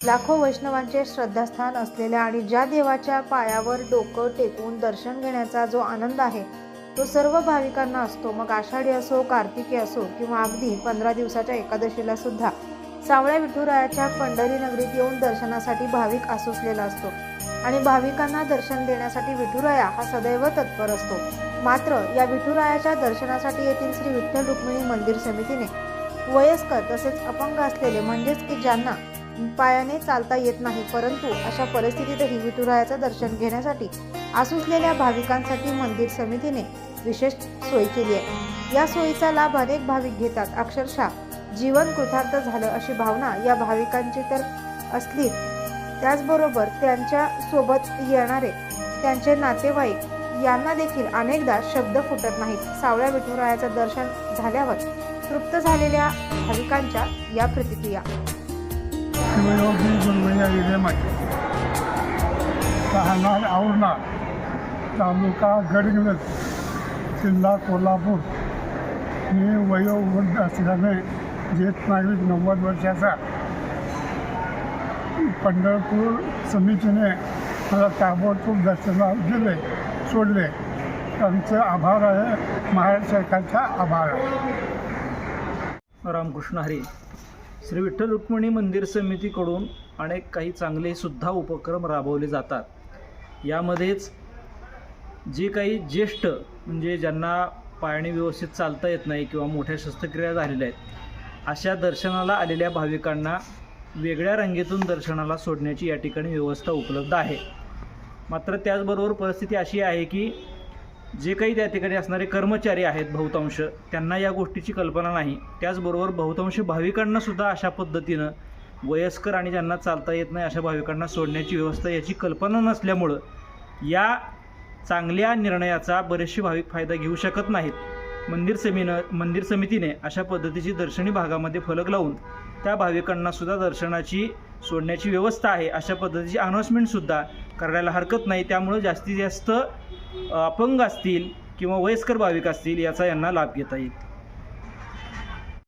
लाखो वैष्णवांचे श्रद्धास्थान असलेल्या आणि ज्या देवाच्या पायावर डोकं टेकवून दर्शन घेण्याचा जो आनंद आहे तो सर्व भाविकांना असतो। मग आषाढी असो, कार्तिकी असो किंवा अगदी 15 दिवसाच्या एकादशीला सुद्धा सावळ्या विठुरायाच्या पंढरी नगरीत येऊन दर्शनासाठी भाविक आसुसलेला असतो आणि भाविकांना दर्शन देण्यासाठी विठुराया हा सदैव तत्पर असतो। मात्र या विठुरायाच्या दर्शनासाठी येथील श्री विठ्ठल रुक्मिणी मंदिर समितीने वयस्कर तसेच अपंग असलेले म्हणजेच की ज्यांना पायाने चालता येत नाही, परंतु अशा परिस्थितीतही विठुरायाचं दर्शन घेण्यासाठी आसुसलेल्या भाविकांसाठी मंदिर समितीने विशेष सोय केली आहे। या सोयीचा लाभ अनेक भाविक घेतात। अक्षरशः जीवन कृतार्थ झालं अशी भावना या भाविकांची तर असली, त्याचबरोबर त्यांच्या सोबत येणारे त्यांचे नातेवाईक यांना देखील अनेकदा शब्द फुटत नाहीत। सावळ्या विठुरायाचं दर्शन झाल्यावर तृप्त झालेल्या भाविकांच्या या प्रतिक्रिया। शिवयोगी गुरुवैया विजयमाची राहणार औरणा, तालुका गडहिंग्लज, जिल्हा कोल्हापूर। मी वयोवृद्ध असल्याने ज्येष्ठ नागरिक 90 वर्षाचा पंढरपूर समितीने मला ताबडतोब दर्शनाला सोडले। त्यांचं आभार आहे, महाराष्ट्र सरकारचा आभार आहे। रामकृष्ण हरी। श्री विठ्ठल रुक्मिणी मंदिर समितीकडून अनेक काही चांगले सुद्धा उपक्रम राबवले जातात। यामध्येच जे काही ज्येष्ठ म्हणजे ज्यांना पायाने व्यवस्थित चालता येत नाही किंवा मोठ्या शस्त्रक्रिया झालेल्या आहेत अशा दर्शनाला आलेल्या भाविकांना वेगळ्या रांगेतून दर्शनाला सोडण्याची या ठिकाणी व्यवस्था उपलब्ध आहे। मात्र त्याचबरोबर परिस्थिती अशी आहे की जे काही त्या ठिकाणी असणारे कर्मचारी आहेत बहुतांश, त्यांना या गोष्टीची कल्पना नाही। त्याचबरोबर बहुतांश भाविकांनासुद्धा अशा पद्धतीनं वयस्कर आणि ज्यांना चालता येत नाही अशा भाविकांना सोडण्याची व्यवस्था याची कल्पना नसल्यामुळं या चांगल्या निर्णयाचा बरेचसे भाविक फायदा घेऊ शकत नाहीत। मंदिर समितीने अशा पद्धतीची दर्शनी भागामध्ये फलक लावून त्या भाविकांनासुद्धा दर्शनाची सोडण्याची व्यवस्था आहे अशा पद्धतीची अनाउन्समेंटसुद्धा करायला हरकत नाही। त्यामुळे जास्तीत जास्त अपंग असतील किंवा वयस्कर भाविक असतील याचा यांना लाभ घेता येईल।